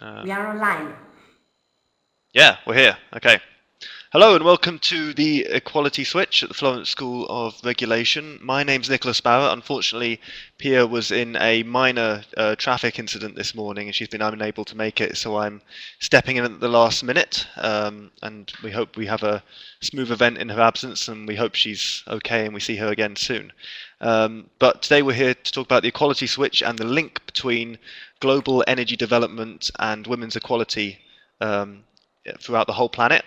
We are online. Yeah, we're here. Okay. Hello and welcome to the Equality Switch at the Florence School of Regulation. My name's Nicholas Barrett. Unfortunately, Pia was in a minor traffic incident this morning and she's been unable to make it, so I'm stepping in at the last minute. And we hope we have a smooth event in her absence, and we hope she's okay and we see her again soon. But today we're here to talk about the Equality Switch and the link between global energy development and women's equality throughout the whole planet.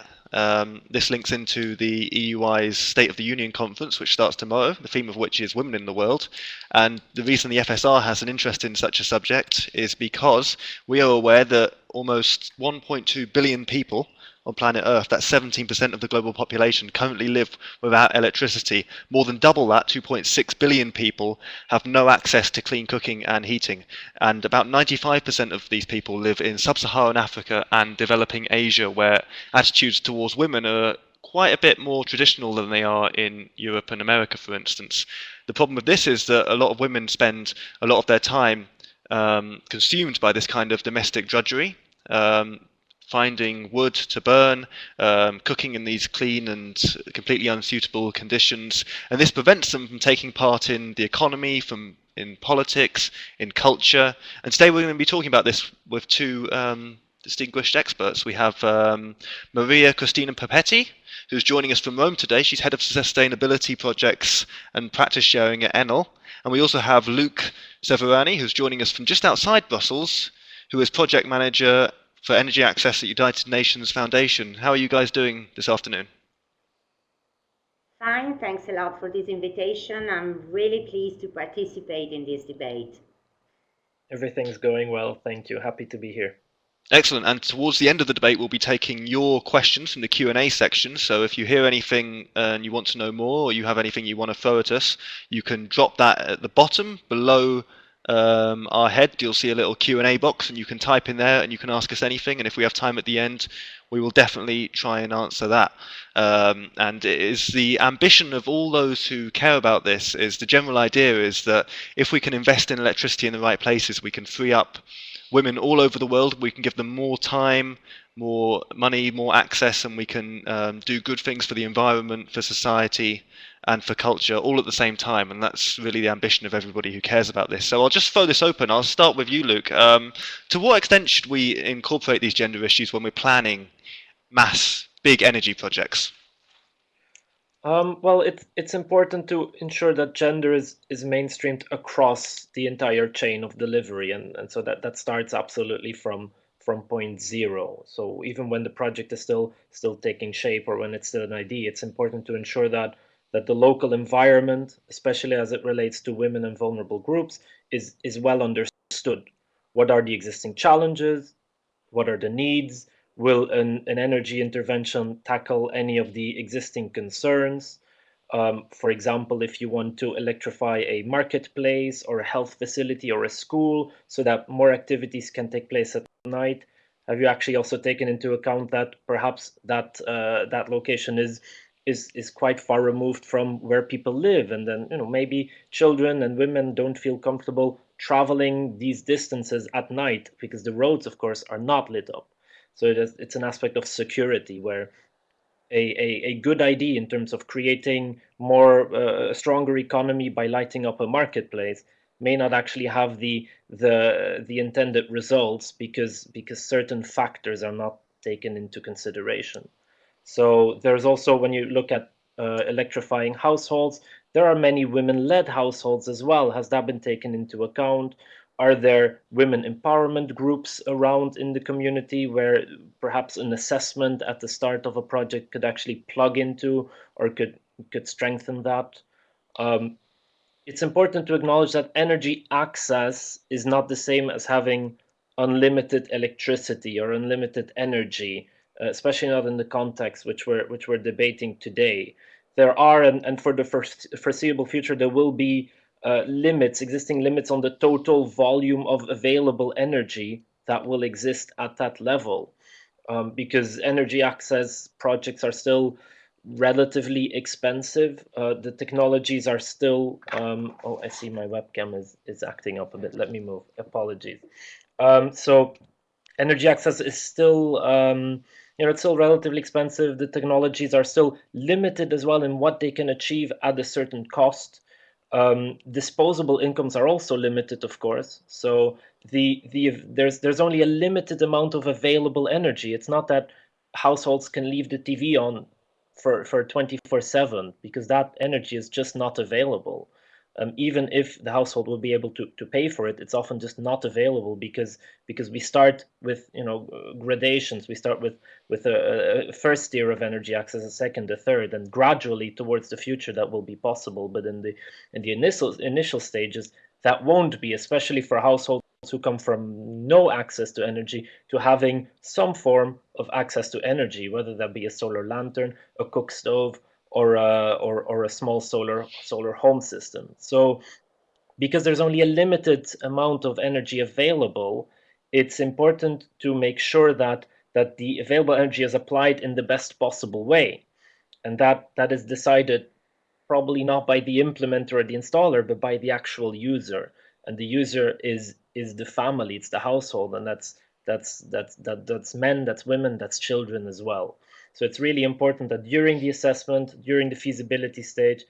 This links into the EUI's State of the Union conference, which starts tomorrow, the theme of which is women in the world. And the reason the FSR has an interest in such a subject is because we are aware that almost 1.2 billion people on planet Earth, that's 17% of the global population, currently live without electricity. More than double that, 2.6 billion people, have no access to clean cooking and heating. And about 95% of these people live in sub-Saharan Africa and developing Asia, where attitudes towards women are quite a bit more traditional than they are in Europe and America, for instance. The problem with this is that a lot of women spend a lot of their time consumed by this kind of domestic drudgery, finding wood to burn, cooking in these clean and completely unsuitable conditions, and this prevents them from taking part in the economy, in politics, in culture. And today we're going to be talking about this with two distinguished experts. We have Cristina Papetti, who's joining us from Rome today. She's head of sustainability projects and practice sharing at Enel. And we also have Luc Severi, who's joining us from just outside Brussels, who is project manager for energy access at United Nations Foundation. How are you guys doing this afternoon? Fine, thanks a lot for this invitation. I'm really pleased to participate in this debate. Everything's going well, thank you. Happy to be here. Excellent. And towards the end of the debate, we'll be taking your questions from the Q&A section. So if you hear anything and you want to know more, or you have anything you want to throw at us, you can drop that at the bottom below our head. You'll see a little Q&A box, and you can type in there and you can ask us anything. And if we have time at the end, we will definitely try and answer that. And it is the ambition of all those who care about this, is the general idea is that if we can invest in electricity in the right places, we can free up women all over the world. We can give them more time, more money, more access, and we can do good things for the environment, for society, and for culture all at the same time. And that's really the ambition of everybody who cares about this. So I'll just throw this open. I'll start with you, Luc. To what extent should we incorporate these gender issues when we're planning mass, big energy projects? Well, it's important to ensure that gender is mainstreamed across the entire chain of delivery, and so that starts absolutely from point zero. So even when the project is still taking shape, or when it's still an idea, it's important to ensure that the local environment, especially as it relates to women and vulnerable groups, is well understood. What are the existing challenges? What are the needs? Will an energy intervention tackle any of the existing concerns? For example, if you want to electrify a marketplace or a health facility or a school so that more activities can take place at night, have you actually also taken into account that perhaps that location is quite far removed from where people live, and then maybe children and women don't feel comfortable traveling these distances at night because the roads, of course, are not lit up. So it's an aspect of security where a good idea in terms of creating a stronger economy by lighting up a marketplace may not actually have the intended results because certain factors are not taken into consideration. So there's also, when you look at electrifying households, there are many women-led households as well. Has that been taken into account? Are there women empowerment groups around in the community where perhaps an assessment at the start of a project could actually plug into or could strengthen that? It's important to acknowledge that energy access is not the same as having unlimited electricity or unlimited energy, especially not in the context which we're debating today. There are, and for the foreseeable future, there will be existing limits on the total volume of available energy that will exist at that level, because energy access projects are still relatively expensive. The technologies are still, oh, I see my webcam is acting up a bit. Let me move. Apologies. So energy access is still, it's still relatively expensive. The technologies are still limited as well in what they can achieve at a certain cost. Disposable incomes are also limited, of course. So there's only a limited amount of available energy. It's not that households can leave the TV on for 24/7, because that energy is just not available. Even if the household will be able to pay for it, it's often just not available because we start with gradations. We start with a first tier of energy access, a second, a third, and gradually towards the future that will be possible. But in the initial stages, that won't be, especially for households who come from no access to energy to having some form of access to energy, whether that be a solar lantern, a cook stove, or a small solar home system. So because there's only a limited amount of energy available, it's important to make sure that the available energy is applied in the best possible way, and that is decided probably not by the implementer or the installer, but by the actual user. And the user is the family, it's the household, and that's men, that's women, that's children as well. So it's really important that during the assessment, during the feasibility stage,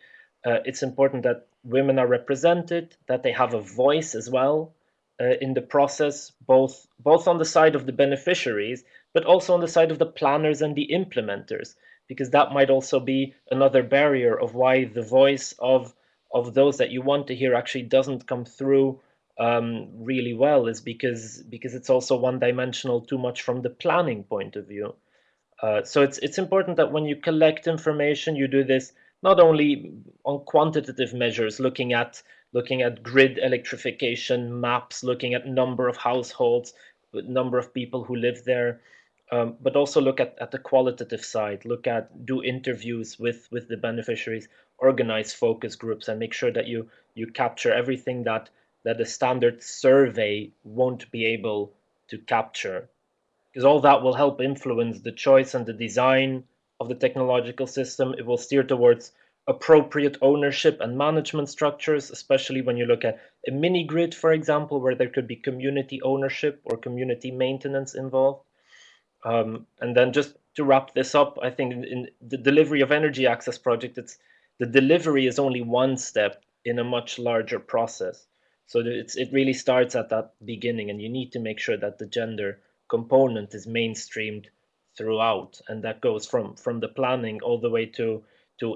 it's important that women are represented, that they have a voice as well in the process, both on the side of the beneficiaries, but also on the side of the planners and the implementers, because that might also be another barrier of why the voice of those that you want to hear actually doesn't come through really well, is because it's also one-dimensional too much from the planning point of view. So it's important that when you collect information, you do this not only on quantitative measures, looking at grid electrification maps, looking at number of households, number of people who live there, but also look at the qualitative side. Do interviews with the beneficiaries, organize focus groups, and make sure that you capture everything that a standard survey won't be able to capture, because all that will help influence the choice and the design of the technological system. It will steer towards appropriate ownership and management structures, especially when you look at a mini grid, for example, where there could be community ownership or community maintenance involved. And then just to wrap this up, I think in the delivery of energy access project, the delivery is only one step in a much larger process. So it really starts at that beginning, and you need to make sure that the gender component is mainstreamed throughout, and that goes from the planning all the way to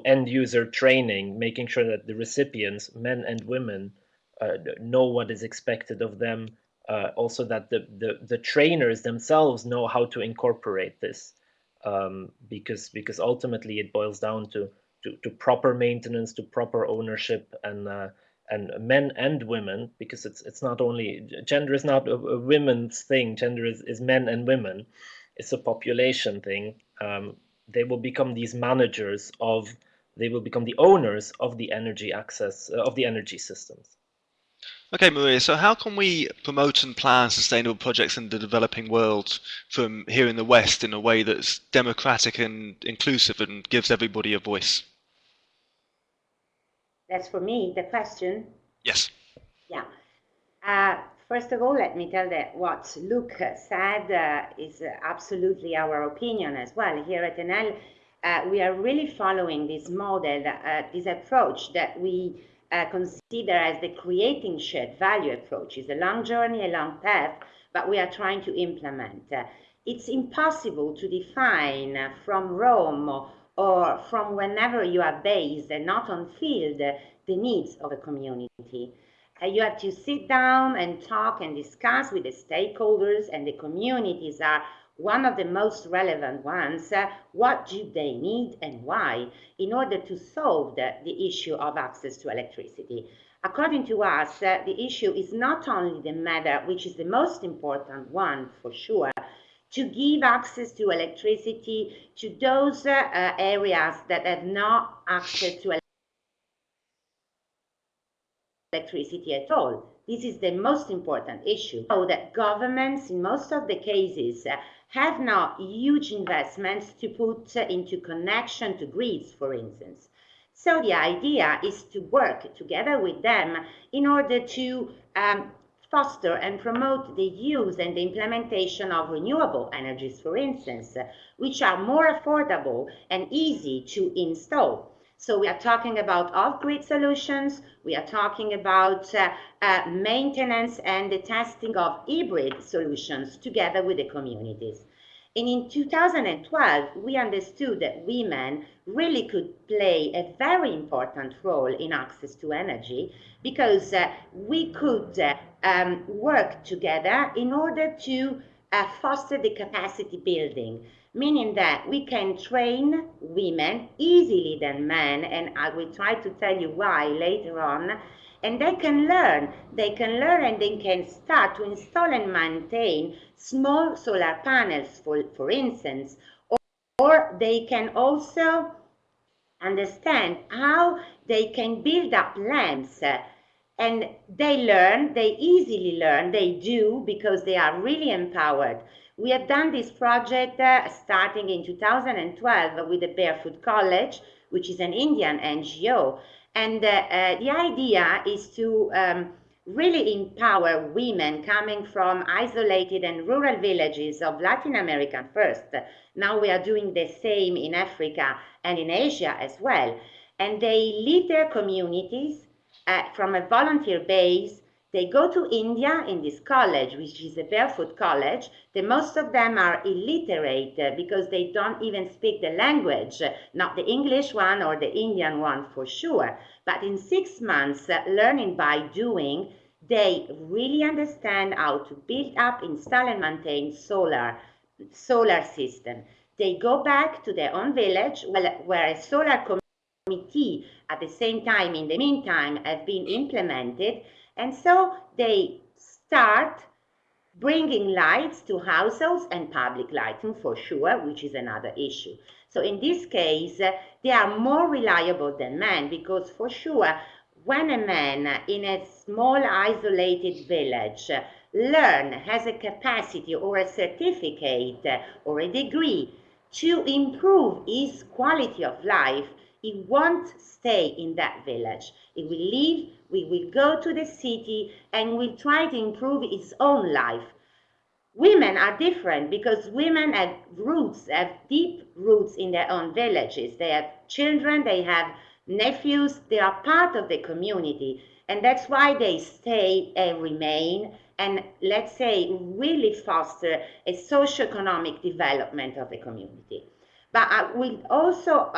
end user training, making sure that the recipients, men and women, know what is expected of them. Also that the trainers themselves know how to incorporate this, because ultimately it boils down to proper maintenance, to proper ownership, and men and women, because it's not only gender is not a women's thing. Gender is men and women. It's a population thing. They will become these managers of. They will become the owners of the energy access of the energy systems. Okay, Maria, so how can we promote and plan sustainable projects in the developing world from here in the West in a way that's democratic and inclusive and gives everybody a voice? That's for me, the question. Yes. Yeah. First of all, let me tell that what Luke said is absolutely our opinion as well. Here at Enel, we are really following this model, this approach that we consider as the creating shared value approach. It's a long journey, a long path, but we are trying to implement. It's impossible to define from Rome or from whenever you are based and not on field the needs of a community. You have to sit down and talk and discuss with the stakeholders, and the communities are one of the most relevant ones. What do they need and why, in order to solve the issue of access to electricity? According to us, the issue is not only the matter, which is the most important one for sure, to give access to electricity to those areas that have no access to electricity at all. This is the most important issue. So that governments in most of the cases have now huge investments to put into connection to grids, for instance. So the idea is to work together with them in order to foster and promote the use and the implementation of renewable energies, for instance, which are more affordable and easy to install. So we are talking about off-grid solutions, we are talking about maintenance and the testing of hybrid solutions together with the communities. And in 2012, we understood that women really could play a very important role in access to energy because we could work together in order to foster the capacity building, meaning that we can train women easily than men, and I will try to tell you why later on. And they can learn and they can start to install and maintain small solar panels, for instance, or they can also understand how they can build up lamps. And they easily learn, they do, because they are really empowered. We have done this project starting in 2012 with the Barefoot College, which is an Indian NGO. And the idea is to really empower women coming from isolated and rural villages of Latin America first. Now we are doing the same in Africa and in Asia as well. And they lead their communities from a volunteer base. They go to India in this college, which is a barefoot college. Most of them are illiterate because they don't even speak the language, not the English one or the Indian one for sure. But in 6 months, learning by doing, they really understand how to build up, install and maintain solar system. They go back to their own village where a solar committee at the same time, in the meantime, have been implemented, and so they start bringing lights to households and public lighting for sure, which is another issue. So in this case, they are more reliable than men because for sure, when a man in a small isolated village has a capacity or a certificate or a degree to improve his quality of life, he won't stay in that village. He will leave, we will go to the city and will try to improve his own life. Women are different because women have deep roots in their own villages. They have children, they have nephews, they are part of the community. And that's why they stay and remain and, let's say, really foster a socio-economic development of the community. But I will also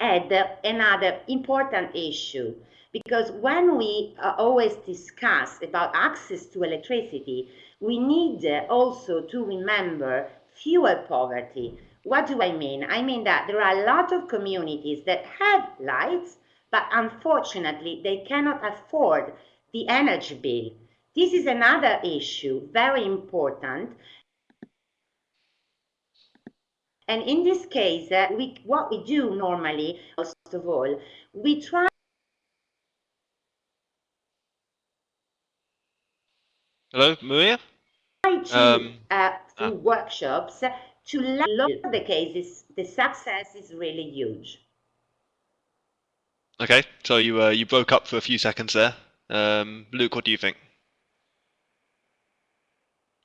add another important issue, because when we always discuss about access to electricity, we need also to remember fuel poverty. What do I mean? I mean that there are a lot of communities that have lights, but unfortunately they cannot afford the energy bill. This is another issue, very important. And in this case, what we do normally, most of all, we try Hello, Maria? through workshops to learn the cases. The success is really huge. Okay, so you broke up for a few seconds there. Luke, what do you think?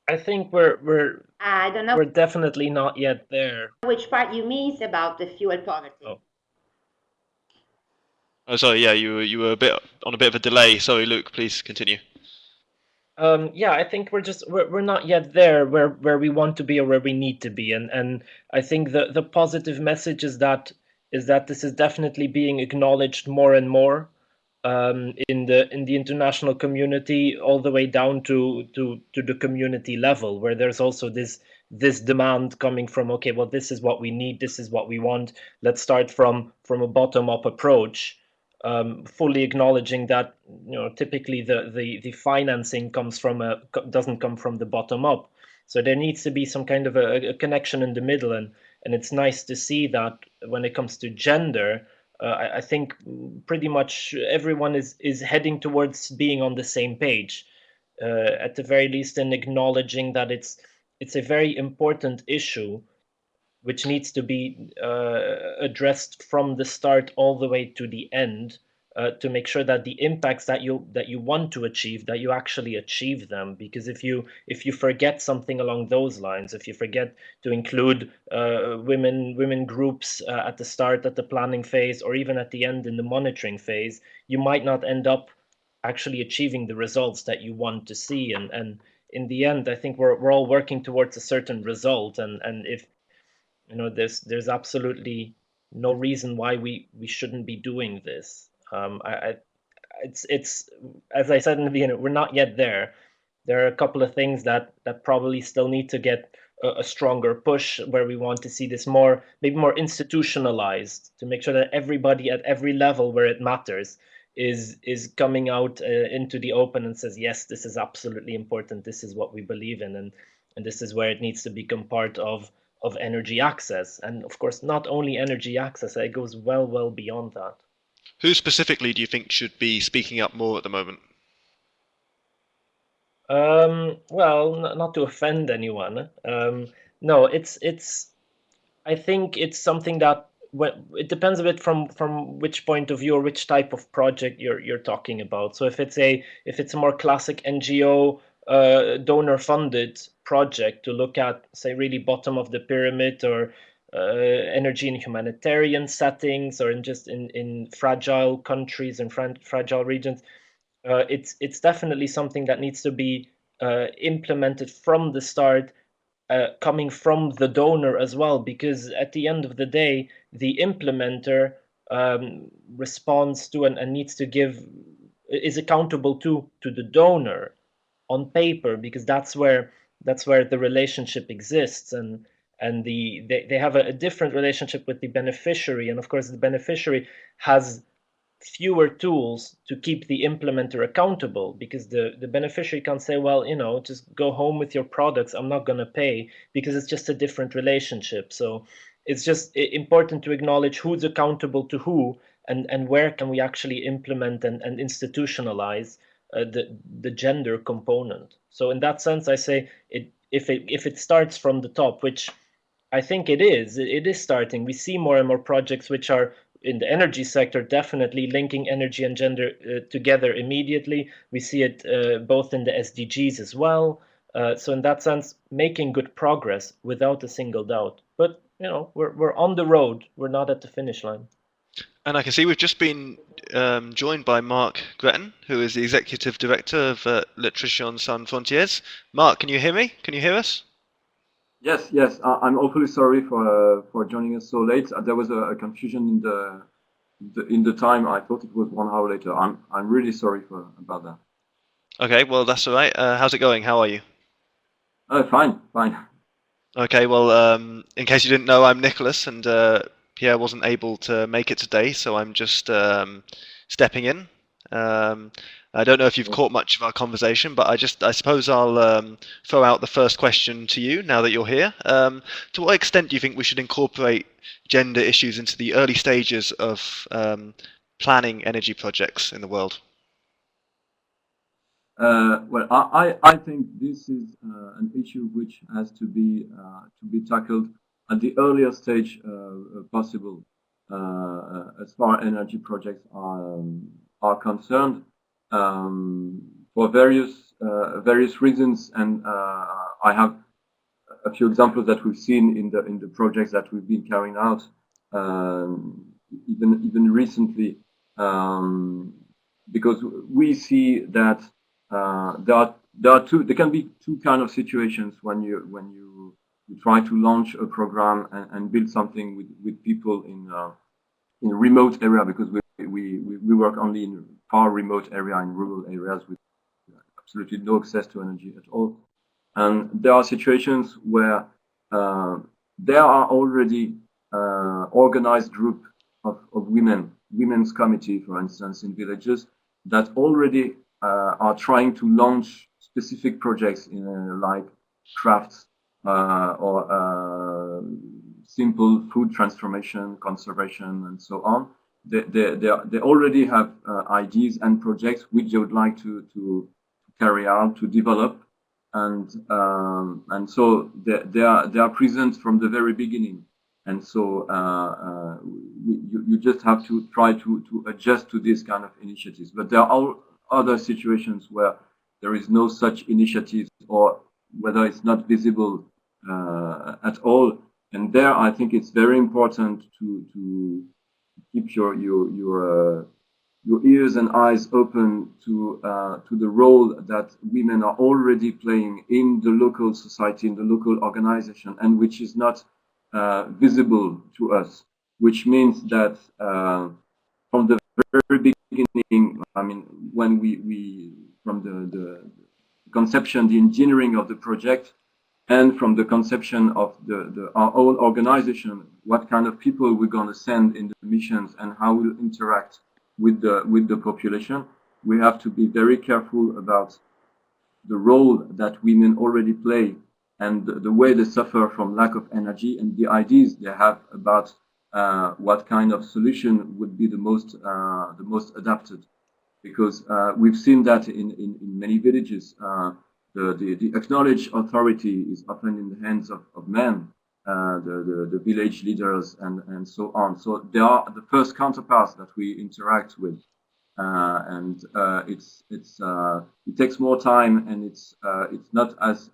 I think we're I don't know. We're definitely not yet there. Which part you miss about the fuel poverty? Oh, sorry. Yeah, you were on a bit of a delay. Sorry, Luke. Please continue. Yeah, I think we're not yet there where we want to be or where we need to be, and I think the positive message is that this is definitely being acknowledged more and more in the international community, all the way down to the community level, where there's also this demand coming from, okay, well, this is what we need, this is what we want. Let's start from a bottom-up approach. Fully acknowledging that typically the financing doesn't come from the bottom up, so there needs to be some kind of a connection in the middle, and it's nice to see that when it comes to gender, I think pretty much everyone is heading towards being on the same page, at the very least, in acknowledging that it's a very important issue which needs to be addressed from the start all the way to the end, to make sure that the impacts that you want to achieve, that you actually achieve them. Because if you forget something along those lines, if you forget to include women groups at the start, at the planning phase, or even at the end in the monitoring phase, you might not end up actually achieving the results that you want to see. And in the end, I think we're all working towards a certain result, and if there's absolutely no reason why we shouldn't be doing this. It's as I said in the beginning, we're not yet there. There are a couple of things that probably still need to get a stronger push, where we want to see this maybe more institutionalized, to make sure that everybody at every level where it matters is coming out into the open and says, yes, this is absolutely important. This is what we believe in, and this is where it needs to become part of energy access. And of course, not only energy access, it goes well beyond that. Who specifically do you think should be speaking up more at the moment? Well, not to offend anyone. No, it's. I think it's something that it depends a bit from which point of view or which type of project you're talking about. So if it's a more classic NGO donor funded project to look at, say, really bottom of the pyramid, or energy in humanitarian settings, or in fragile countries and fragile regions, it's definitely something that needs to be implemented from the start, coming from the donor as well, because at the end of the day, the implementer responds to and needs to is accountable to the donor on paper, because that's where the relationship exists. And they have a different relationship with the beneficiary, and of course the beneficiary has fewer tools to keep the implementer accountable, because the beneficiary can't say, well, just go home with your products, I'm not going to pay, because it's just a different relationship. So it's just important to acknowledge who's accountable to who, and where can we actually implement and institutionalize the gender component. So in that sense, I say if it starts from the top, which I think it is starting. We see more and more projects which are in the energy sector, definitely linking energy and gender together immediately. We see it both in the SDGs as well. So in that sense, making good progress without a single doubt. But we're on the road. We're not at the finish line. And I can see we've just been joined by Marc Gratton, who is the Executive Director of Electriciens Sans Frontières. Marc, can you hear me? Can you hear us? Yes. I'm awfully sorry for joining us so late. There was a confusion in the time. I thought it was 1 hour later. I'm really sorry about that. Okay, well that's all right. How's it going? How are you? Fine. Okay, well, in case you didn't know, I'm Nicholas, and Pierre wasn't able to make it today, so I'm just stepping in. I don't know if you've caught much of our conversation, but I suppose I'll throw out the first question to you now that you're here. To what extent do you think we should incorporate gender issues into the early stages of planning energy projects in the world? Well, I think this is an issue which has to be tackled at the earliest stage possible, as far as energy projects are concerned, for various reasons. And I have a few examples that we've seen in the projects that we've been carrying out, even recently, because we see that there can be two kind of situations when you try to launch a program and build something with people in remote area, because we work only in far remote area, in rural areas with absolutely no access to energy at all. And there are situations where there are already organized group of women's committee, for instance, in villages that already are trying to launch specific projects in like crafts or simple food transformation, conservation, and so on. They already have ideas and projects which they would like to carry out, to develop, and so they are present from the very beginning. And so you just have to try to adjust to this kind of initiatives. But there are other situations where there is no such initiatives, or whether it's not visible at all. And there, I think it's very important to keep your ears and eyes open to the role that women are already playing in the local society, in the local organization, and which is not visible to us. Which means that from the very beginning, I mean, when we from the conception, the engineering of the project, and from the conception of our own organization, what kind of people we're going to send in the missions and how we'll interact with the population, we have to be very careful about the role that women already play and the way they suffer from lack of energy, and the ideas they have about what kind of solution would be the most adapted. Because we've seen that in many villages. The acknowledged authority is often in the hands of men, the village leaders and so on. So they are the first counterparts that we interact with, and it takes more time, and it's not as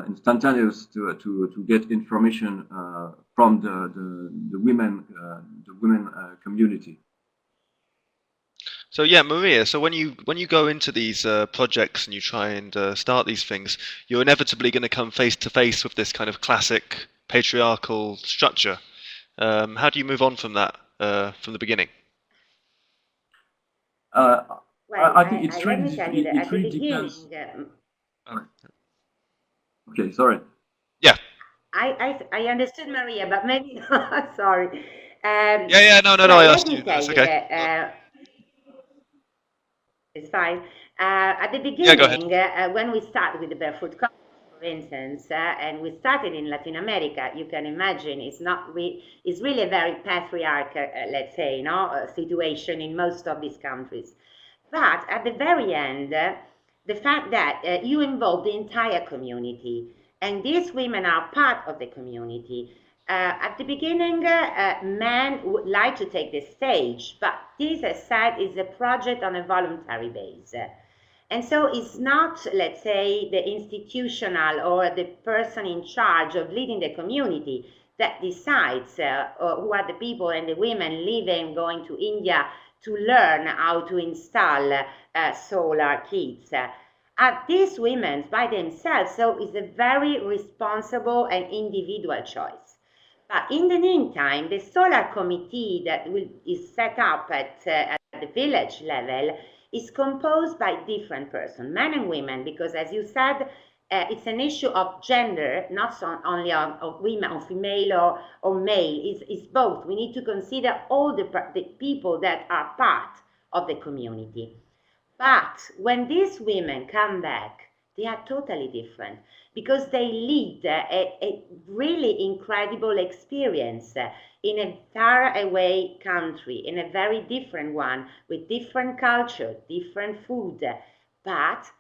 instantaneous to get information from the women community. So yeah, Maria. So when you go into these projects and you try and start these things, you're inevitably going to come face to face with this kind of classic patriarchal structure. How do you move on from that from the beginning? Well, I think it's let me tell you that it at the really beginning, depends. Okay, sorry. Yeah. I understood Maria, but maybe not. Sorry. Yeah. No. Well, I let asked me you. tell That's you okay. that it's fine. At the Yeah, go ahead. beginning, when we start with the barefoot coffee, for instance, and we started in Latin America, you can imagine it's it's really a very patriarchal, let's say, situation in most of these countries. But at the very end, the fact that you involve the entire community, and these women are part of the community. At the beginning, men would like to take the stage, but this, as said, is a project on a voluntary basis. And so it's not, let's say, the institutional or the person in charge of leading the community that decides who are the people and the women living, going to India to learn how to install solar kits. These women by themselves, so it's a very responsible and individual choice. But in the meantime, the solar committee that is set up at the village level is composed by different persons, men and women, because as you said, it's an issue of gender, not only of women, or female or male. It's both. We need to consider all the people that are part of the community. But when these women come back, they are totally different because they lead a really incredible experience in a far away country, in a very different one, with different culture, different food, but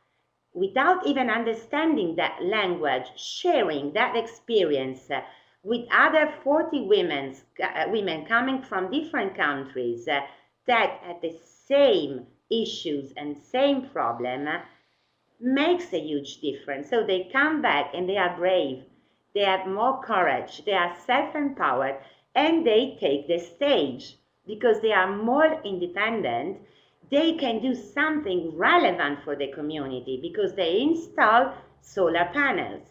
without even understanding that language, sharing that experience with other 40 women coming from different countries that had the same issues and same problem, makes a huge difference. So they come back and they are brave, they have more courage, they are self-empowered, and they take the stage because they are more independent. They can do something relevant for the community because they install solar panels.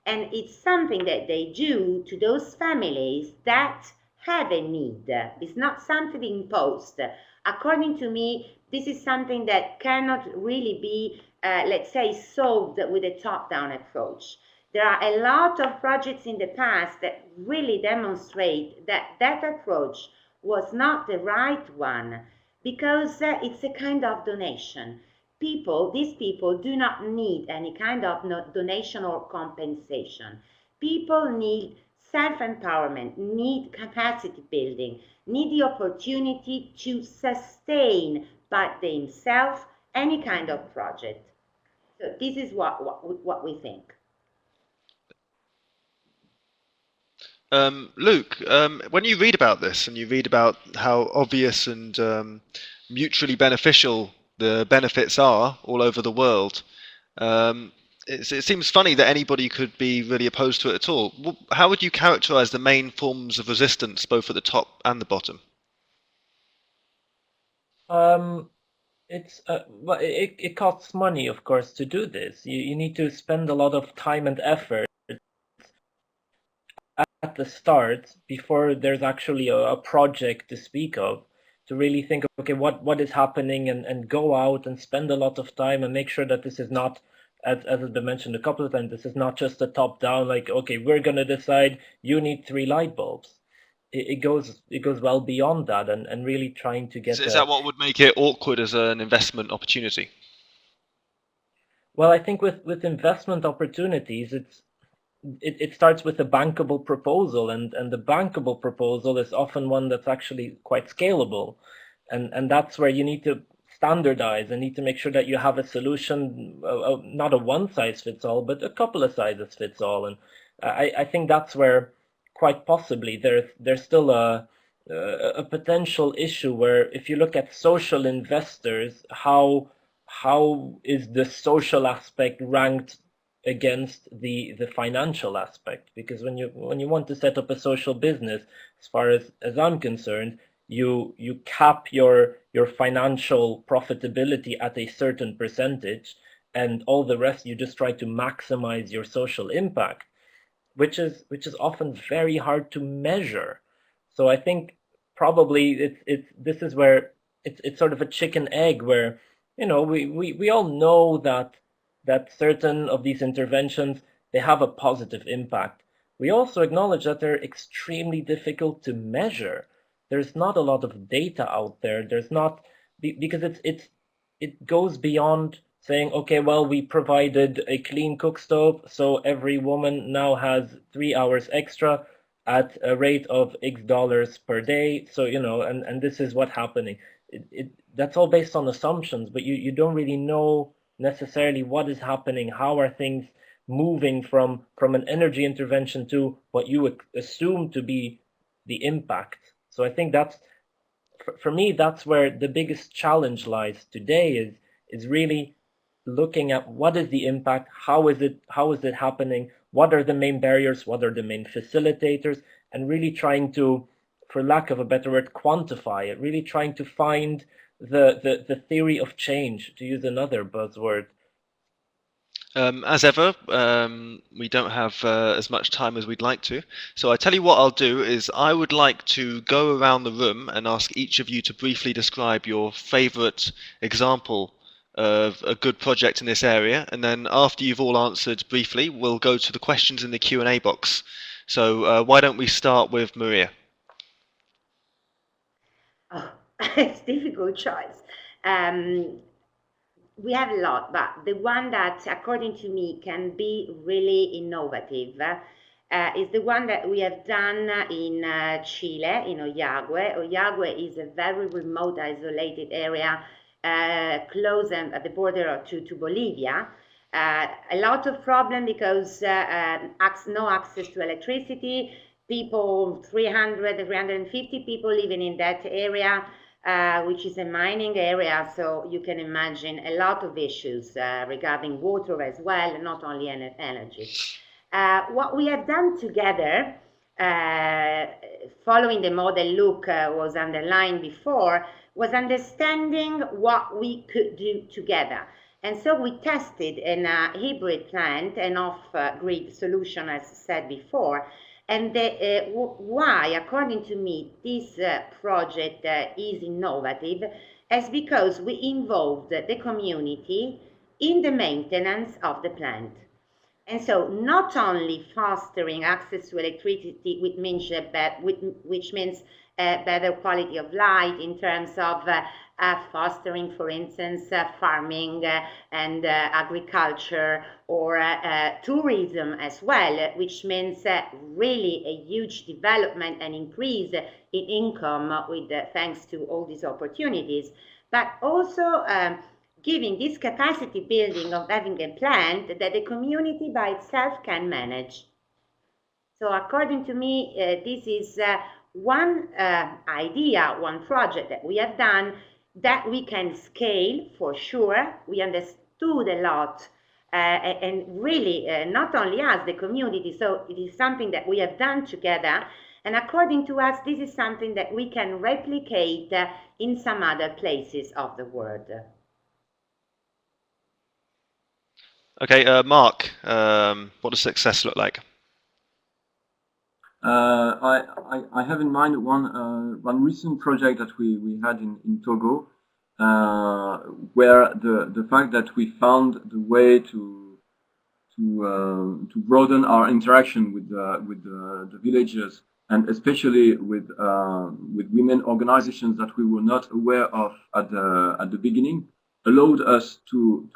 And it's something that they do to those families that have a need. It's not something imposed. According to me, this is something that cannot really be, let's say, solved with a top-down approach. There are a lot of projects in the past that really demonstrate that that approach was not the right one because it's a kind of donation. These people do not need any kind of donation or compensation. People need self-empowerment, need capacity building, need the opportunity to sustain by themselves any kind of project. So this is what we think. Luke, when you read about this and you read about how obvious and mutually beneficial the benefits are all over the world, it seems funny that anybody could be really opposed to it at all. How would you characterize the main forms of resistance, both at the top and the bottom? It's well, it costs money, of course, to do this. You need to spend a lot of time and effort at the start before there's actually a project to speak of, to really think of, okay, what is happening, and go out and spend a lot of time and make sure that this is not, as has been mentioned a couple of times, this is not just a top down, like, okay, we're going to decide you need 3 light bulbs. It goes well beyond that, and really trying to get Is that what would make it awkward as an investment opportunity? Well, I think with investment opportunities, it starts with a bankable proposal, and the bankable proposal is often one that's actually quite scalable, and that's where you need to standardize and need to make sure that you have a solution, not a one size fits all, but a couple of sizes fits all. And I think that's where quite possibly there's still a potential issue where, if you look at social investors, how is the social aspect ranked against the financial aspect? Because when you want to set up a social business, as far as I'm concerned, you cap your financial profitability at a certain percentage, and all the rest you just try to maximize your social impact, which is often very hard to measure. So I think probably this is where it's sort of a chicken egg, where we all know that certain of these interventions, they have a positive impact. We also acknowledge that they're extremely difficult to measure. There's not a lot of data out there. There's not, because it goes beyond saying, okay, well, we provided a clean cook stove, so every woman now has 3 hours extra at a rate of X dollars per day. So, and this is what's happening. That's all based on assumptions, but you don't really know necessarily what is happening. How are things moving from an energy intervention to what you assume to be the impact? So I think that's, for me, that's where the biggest challenge lies today, is really looking at what is the impact, how is it happening, what are the main barriers, what are the main facilitators, and really trying to, for lack of a better word, quantify it, really trying to find the theory of change, to use another buzzword. As ever, we don't have as much time as we'd like to. So I tell you what I'll do is I would like to go around the room and ask each of you to briefly describe your favourite example of a good project in this area, and then after you've all answered briefly, we'll go to the questions in the Q&A box. So why don't we start with Maria? Oh, it's a difficult choice. We have a lot, but the one that, according to me, can be really innovative is the one that we have done in Chile, in Ollagüe. Ollagüe is a very remote, isolated area close at the border to Bolivia. A lot of problem because no access to electricity. People, 300, 350 people living in that area, which is a mining area, so you can imagine a lot of issues regarding water as well, not only energy. What we have done together, following the model Luke was underlined before, was understanding what we could do together. And so we tested a hybrid plant, an off-grid solution, as said before. And why, according to me, this project is innovative is because we involved the community in the maintenance of the plant. And so not only fostering access to electricity, which means better quality of life in terms of fostering, for instance, farming and agriculture, or tourism as well, which means really a huge development and increase in income with thanks to all these opportunities, but also giving this capacity building of having a plant that the community by itself can manage. So according to me, this is one idea, one project that we have done that we can scale for sure. We understood a lot and really not only us, the community. So it is something that we have done together. And according to us, this is something that we can replicate in some other places of the world. Okay, Marc, what does success look like? I have in mind one recent project that we had in Togo, where the fact that we found the way to broaden our interaction with the villagers, and especially with women organizations that we were not aware of at the beginning, allowed us to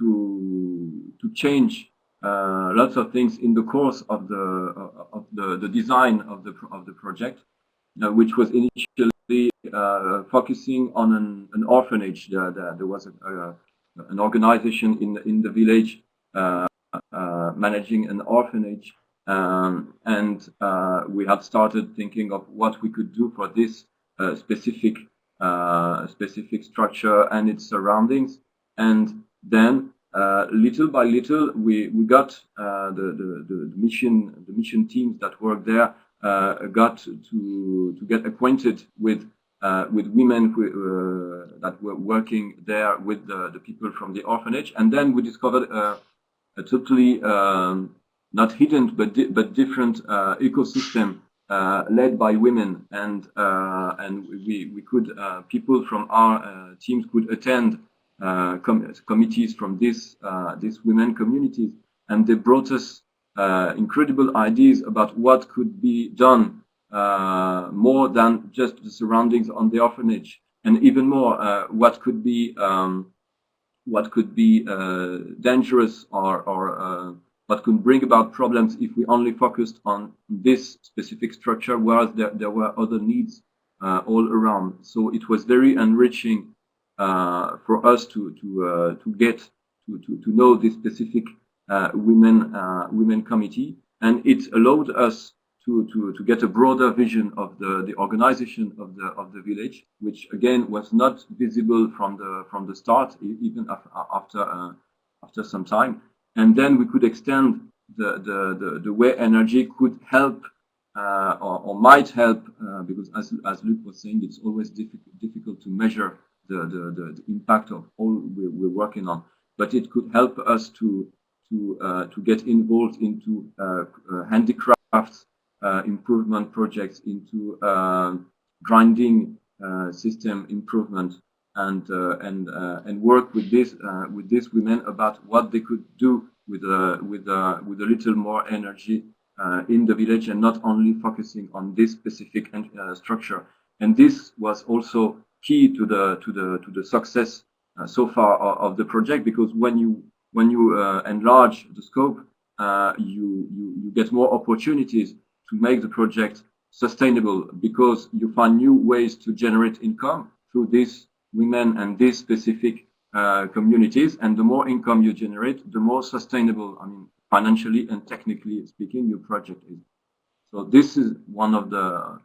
change lots of things in the course of the design of the project, which was initially focusing on an orphanage. There was an organization in the village managing an orphanage, and we had started thinking of what we could do for this specific structure and its surroundings, and then little by little we got the mission teams that worked there got to get acquainted with women that were working there with the people from the orphanage, and then we discovered a totally not hidden but different ecosystem led by women, and we could people from our teams could attend committees from this women communities, and they brought us incredible ideas about what could be done more than just the surroundings on the orphanage, and even more what could be dangerous or what could bring about problems if we only focused on this specific structure, whereas there were other needs all around. So it was very enriching for us to get to know this specific women committee, and it allowed us to get a broader vision of the organization of the village, which again was not visible from the start, even after some time. And then we could extend the way energy could help or might help, because as Luc was saying, it's always difficult to measure the impact of all we're working on, but it could help us to get involved into handicrafts improvement projects, into grinding system improvement, and work with these women about what they could do with a little more energy in the village, and not only focusing on this specific structure. And this was also key to the success so far of the project, because when you enlarge the scope, you get more opportunities to make the project sustainable, because you find new ways to generate income through these women and these specific communities, and the more income you generate, the more sustainable, I mean, financially and technically speaking, your project is. So this is one of the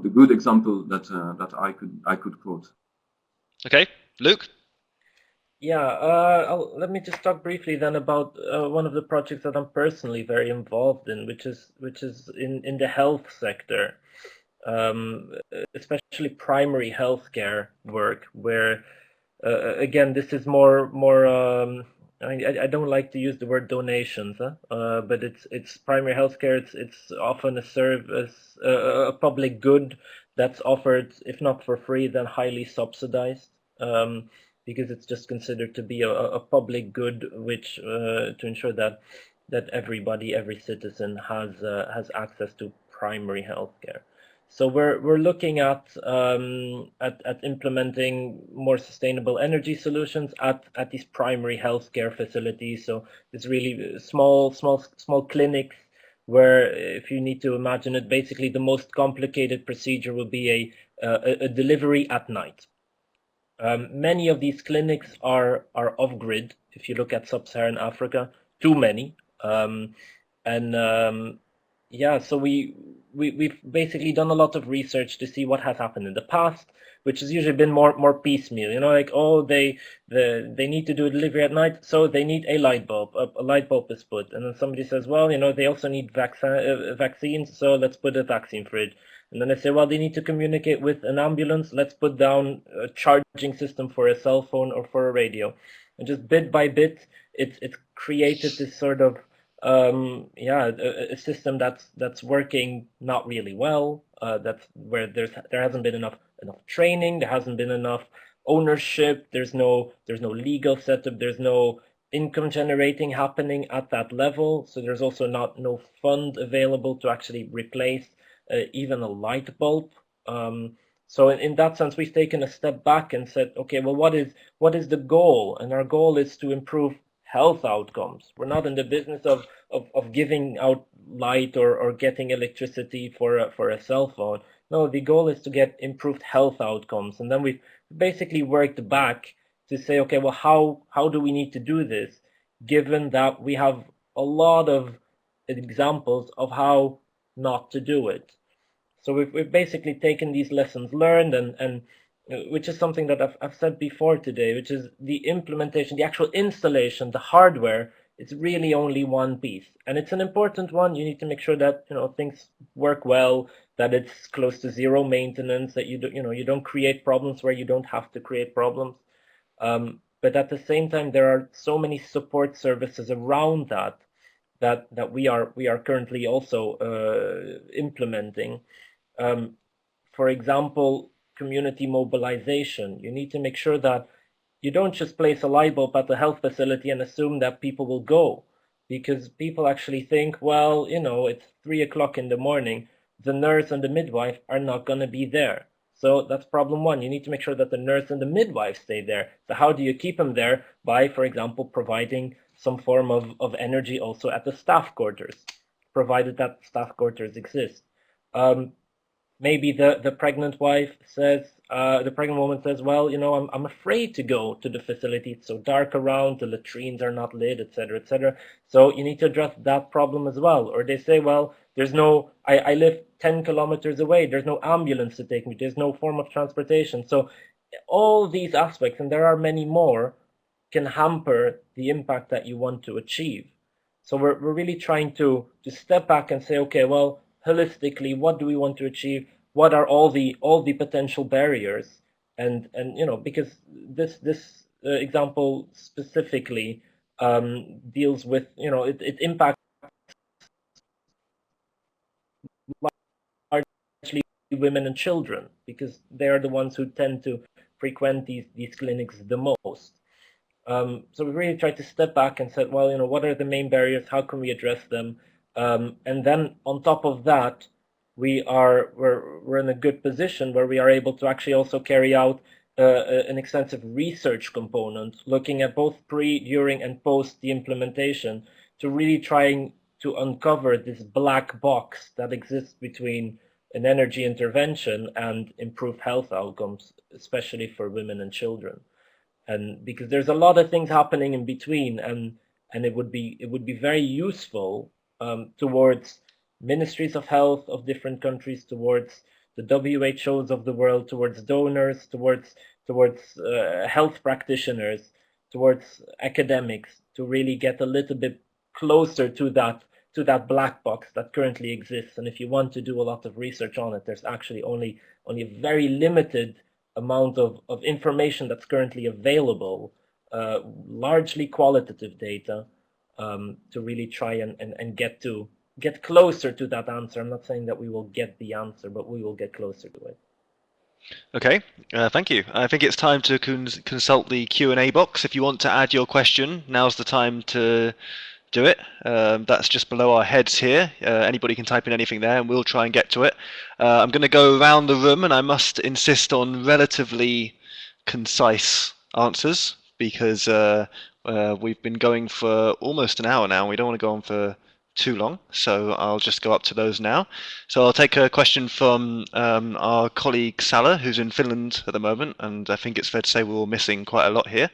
good examples that I could quote. Okay, Luc. Yeah, let me just talk briefly then about one of the projects that I'm personally very involved in, which is in the health sector, especially primary healthcare work, where again, this is more. I don't like to use the word donations, but it's primary healthcare. It's often a service, a public good that's offered, if not for free, then highly subsidized. Because it's just considered to be a public good, which to ensure that everybody, every citizen has access to primary healthcare. So we're looking at implementing more sustainable energy solutions at these primary healthcare facilities. So it's really small clinics, where, if you need to imagine it, basically the most complicated procedure will be a delivery at night. Many of these clinics are off-grid. If you look at sub-Saharan Africa, too many, and Yeah, so we've basically done a lot of research to see what has happened in the past, which has usually been more piecemeal. You know, like, oh, they need to do a delivery at night, so they need a light bulb. A light bulb is put, and then somebody says, well, you know, they also need vaccines, so let's put a vaccine fridge. And then they say, well, they need to communicate with an ambulance. Let's put down a charging system for a cell phone or for a radio. And just bit by bit, it's created this sort of yeah, a system that's working not really well. That's where there hasn't been enough training. There hasn't been enough ownership. There's no legal setup. There's no income generating happening at that level. So there's also no fund available to actually replace even a light bulb. So in that sense, we've taken a step back and said, okay, well, what is the goal? And our goal is to improve health outcomes. We're not in the business of giving out light or getting electricity for a cell phone. No, the goal is to get improved health outcomes. And then we've basically worked back to say, okay, well, how do we need to do this, given that we have a lot of examples of how not to do it. So we've basically taken these lessons learned and which is something that I've said before today, which is the implementation, the actual installation, the hardware. It's really only one piece, and it's an important one. You need to make sure that things work well, that it's close to zero maintenance, that you don't create problems where you don't have to create problems. But at the same time, there are so many support services around that we are currently also implementing. For example, community mobilization. You need to make sure that you don't just place a light bulb at the health facility and assume that people will go, because people actually think, well, it's 3 o'clock in the morning, the nurse and the midwife are not going to be there. So that's problem one. You need to make sure that the nurse and the midwife stay there. So how do you keep them there? By, for example, providing some form of energy also at the staff quarters, provided that staff quarters exist. Maybe the pregnant wife says, the pregnant woman says, well, I'm afraid to go to the facility. It's so dark around, the latrines are not lit, etc., etc. So you need to address that problem as well. Or they say, well, I live 10 kilometers away. There's no ambulance to take me. There's no form of transportation. So all these aspects, and there are many more, can hamper the impact that you want to achieve. So we're really trying to step back and say, okay, well, holistically, what do we want to achieve? What are all the potential barriers? And because this example specifically deals with it impacts largely women and children, because they are the ones who tend to frequent these clinics the most. So we really tried to step back and said, well, what are the main barriers? How can we address them? And then on top of that, we're in a good position where we are able to actually also carry out an extensive research component, looking at both pre, during, and post the implementation, to really trying to uncover this black box that exists between an energy intervention and improved health outcomes, especially for women and children. And because there's a lot of things happening in between, and it would be very useful towards ministries of health of different countries, towards the WHOs of the world, towards donors, towards health practitioners, towards academics, to really get a little bit closer to that black box that currently exists. And if you want to do a lot of research on it, there's actually only a very limited amount of information that's currently available, largely qualitative data, to really try and get closer to that answer. I'm not saying that we will get the answer, but we will get closer to it. Okay, thank you. I think it's time to consult the Q&A box. If you want to add your question, now's the time to do it. That's just below our heads here. Anybody can type in anything there and we'll try and get to it. I'm going to go around the room, and I must insist on relatively concise answers, because we've been going for almost an hour now. We don't want to go on for too long, so I'll just go up to those now. So I'll take a question from our colleague Salah, who's in Finland at the moment, and I think it's fair to say we're all missing quite a lot here.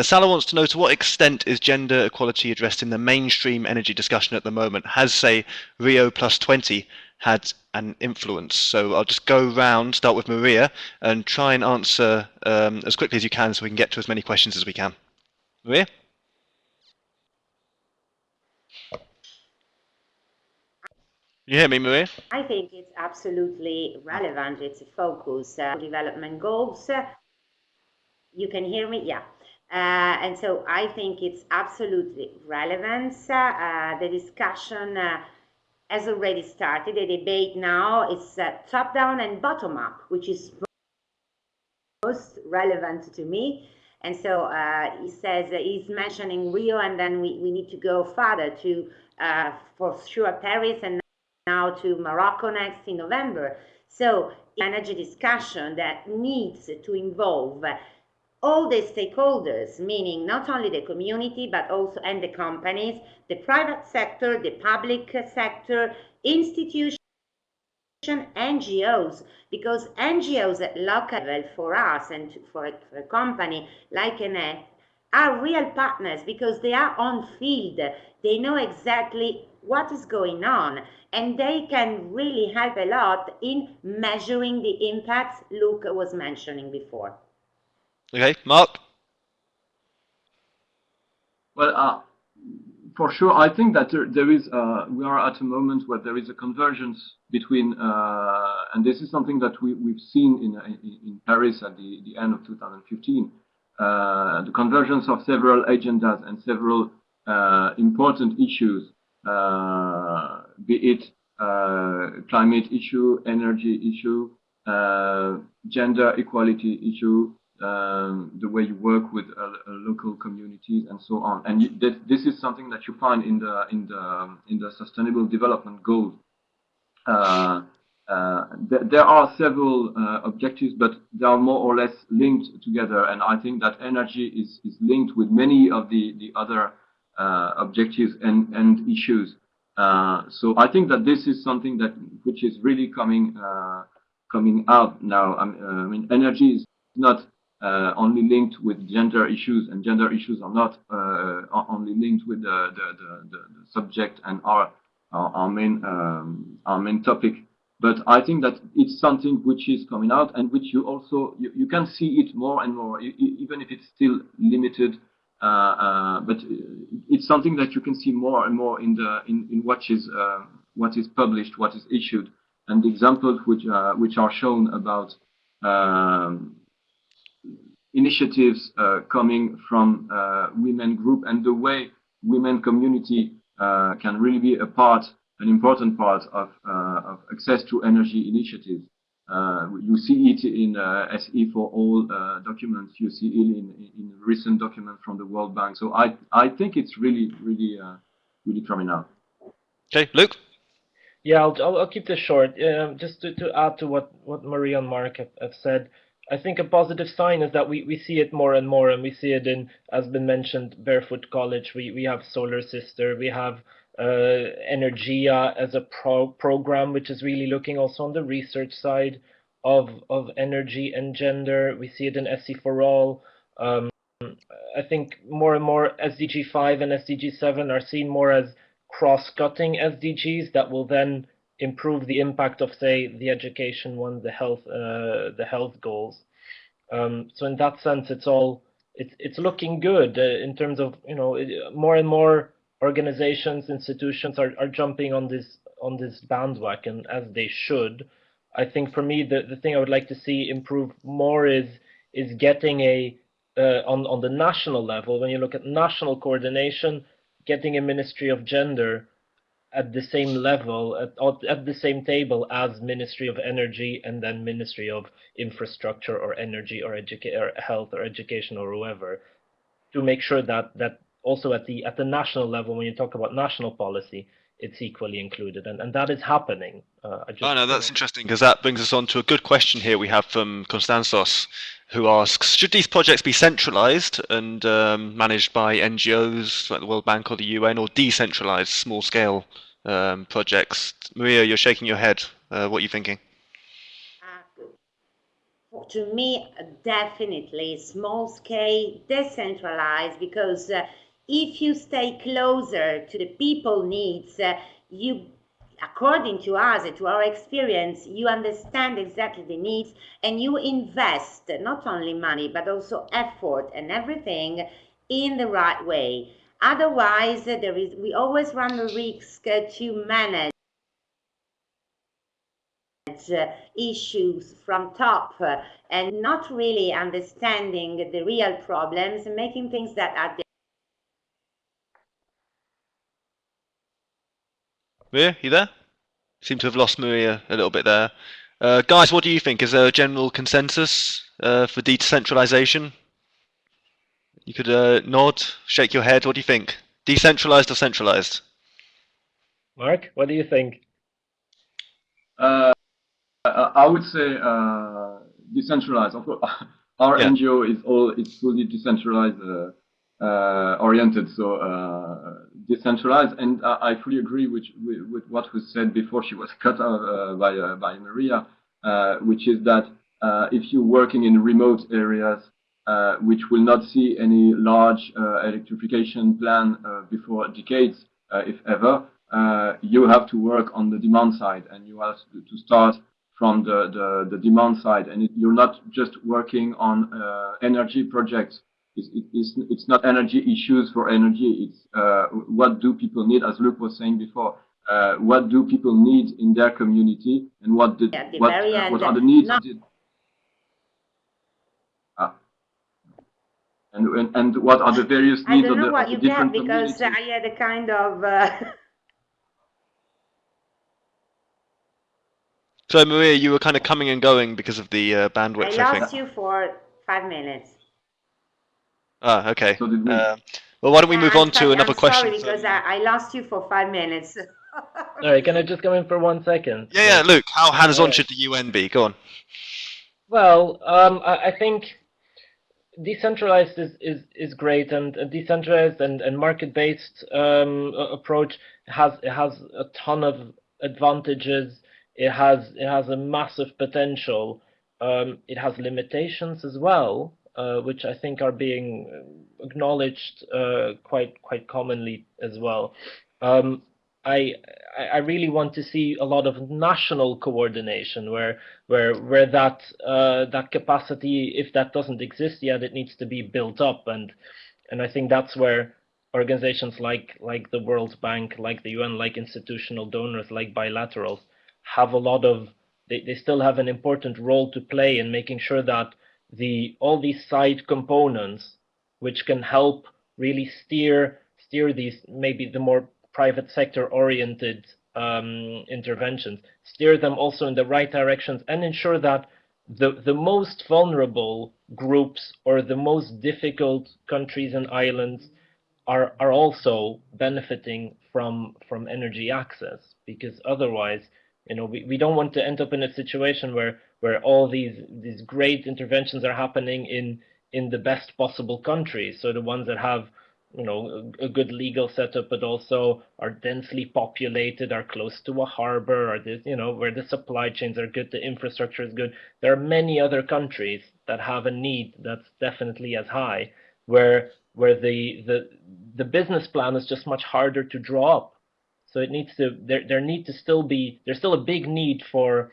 Salah wants to know, to what extent is gender equality addressed in the mainstream energy discussion at the moment? Has, say, Rio Plus 20 had an influence? So I'll just go round, start with Maria, and try and answer as quickly as you can so we can get to as many questions as we can. Maria? You hear me, Maria? I think it's absolutely relevant. It's a focus. Development goals. You can hear me? Yeah. And so I think it's absolutely relevant. The discussion has already started. The debate now is top-down and bottom-up, which is most relevant to me. And so he says he's mentioning Rio, and then we need to go further to, for sure, Paris, and now to Morocco next in November. So energy discussion that needs to involve all the stakeholders, meaning not only the community, but also and the companies, the private sector, the public sector, institutions, NGOs, because NGOs at local level for us and for a company like Enel are real partners because they are on field. They know exactly what is going on, and they can really help a lot in measuring the impacts Luke was mentioning before. Okay, Marc? Well, for sure, I think that there is, we are at a moment where there is a convergence between, and this is something that we've seen in Paris at the end of 2015, the convergence of several agendas and several important issues, be it climate issue, energy issue, gender equality issue, the way you work with local communities and so on. And this is something that you find in the Sustainable Development Goals. There are several objectives, but they are more or less linked together. And I think that energy is linked with many of the other objectives and issues. So I think that this is something which is really coming out now. I mean, energy is not only linked with gender issues, and gender issues are not only linked with the subject and our main topic. But I think that it's something which is coming out, and which you also you can see it more and more, even if it's still limited. But it's something that you can see more and more in what is published, what is issued, and the examples which are shown about initiatives coming from women group, and the way women community can really be an important part of access to energy initiatives. You see it in SE for all documents. You see it in recent documents from the World Bank. So I think it's really coming out. Okay, Luke. Yeah, I'll keep this short. Just to add to what Maria and Marc have said, I think a positive sign is that we see it more and more, and we see it in, as been mentioned, Barefoot College. We have Solar Sister, we have Energia as a program, which is really looking also on the research side of energy and gender. We see it in SE for All. I think more and more SDG 5 and SDG 7 are seen more as cross-cutting SDGs that will then improve the impact of, say, the education one, the health goals. So in that sense, it's looking good in terms of, you know, more and more organizations, institutions are jumping on this bandwagon, as they should. I think for me, the thing I would like to see improve more is getting on the national level, when you look at national coordination, getting a Ministry of Gender at the same level, at the same table as Ministry of Energy, and then Ministry of Infrastructure or Energy or Health or Education or whoever, to make sure that also at the national level, when you talk about national policy, it's equally included, and that is happening. No, that's interesting, because that brings us on to a good question here we have from Constanzos, who asks, should these projects be centralized and managed by NGOs like the World Bank or the UN, or decentralized small-scale projects? Maria, you're shaking your head. What are you thinking? To me, definitely small scale, decentralized, because if you stay closer to the people needs, you, according to us, to our experience, you understand exactly the needs, and you invest not only money but also effort and everything in the right way. Otherwise, we always run the risk to manage issues from top and not really understanding the real problems and making things that are Maria, you there? Seem to have lost Maria a little bit there. Guys, what do you think? Is there a general consensus for decentralization? You could nod, shake your head. What do you think? Decentralized or centralized? Marc, what do you think? I would say decentralized. Of course, our NGO is fully decentralized oriented, so decentralized. And I fully agree with what was said before she was cut out by Maria, which is that if you're working in remote areas which will not see any large electrification plan before decades, if ever, you have to work on the demand side, and you have to start from the demand side, and you're not just working on energy projects. It's not energy issues for energy. It's what do people need, as Luc was saying before. What do people need in their community, and what are the needs? And what are the various needs of the different communities? Because I had a kind of. So Maria, you were kind of coming and going because of the bandwidth. I lost you for 5 minutes. Ah, okay. So did we. Well, why don't we move on to another question? Sorry, because I lost you for 5 minutes. All right, can I just come in for 1 second? Yeah, Luke, how hands-on should the UN be? Go on. Well, I think decentralized is great, and a decentralized and market-based approach has a ton of advantages. It has a massive potential. It has limitations as well, which I think are being acknowledged quite commonly as well. I really want to see a lot of national coordination where that capacity, if that doesn't exist yet, it needs to be built up, and I think that's where organizations like the World Bank, like the UN, like institutional donors, like bilaterals, have a lot of they still have an important role to play in making sure that all these side components, which can help really steer these, maybe the more private sector oriented interventions, steer them also in the right directions, and ensure that the most vulnerable groups or the most difficult countries and islands are also benefiting from energy access, because otherwise, we don't want to end up in a situation where all these great interventions are happening in the best possible countries, so the ones that have a good legal setup, but also are densely populated, are close to a harbor, or this, where the supply chains are good, the infrastructure is good. There are many other countries that have a need that's definitely as high, where the business plan is just much harder to draw up. So it needs to there's still a big need for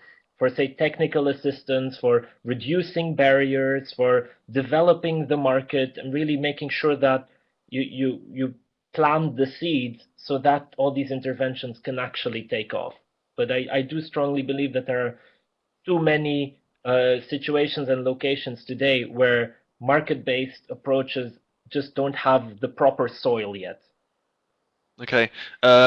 say technical assistance, for reducing barriers, for developing the market, and really making sure that you plant the seeds so that all these interventions can actually take off. But I do strongly believe that there are too many situations and locations today where market-based approaches just don't have the proper soil yet. Okay,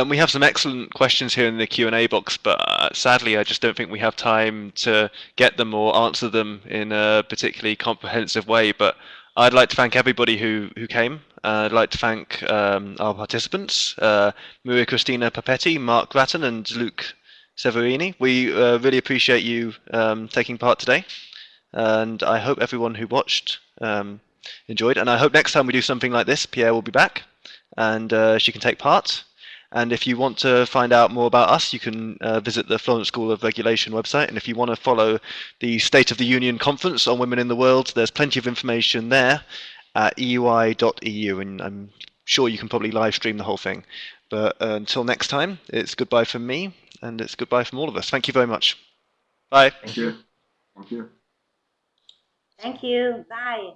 we have some excellent questions here in the Q&A box, but sadly I just don't think we have time to get them or answer them in a particularly comprehensive way. But I'd like to thank everybody who came. I'd like to thank our participants, Maria Cristina Papetti, Marc Gratton, and Luc Severini. We really appreciate you taking part today. and I hope everyone who watched enjoyed. And I hope next time we do something like this, Pierre will be back, and she can take part. And if you want to find out more about us, you can visit the Florence School of Regulation website. And if you want to follow the State of the Union Conference on Women in the World, there's plenty of information there at eui.eu. And I'm sure you can probably live stream the whole thing. But until next time, it's goodbye from me, and it's goodbye from all of us. Thank you very much. Bye. Thank you. Thank you. Thank you. Bye.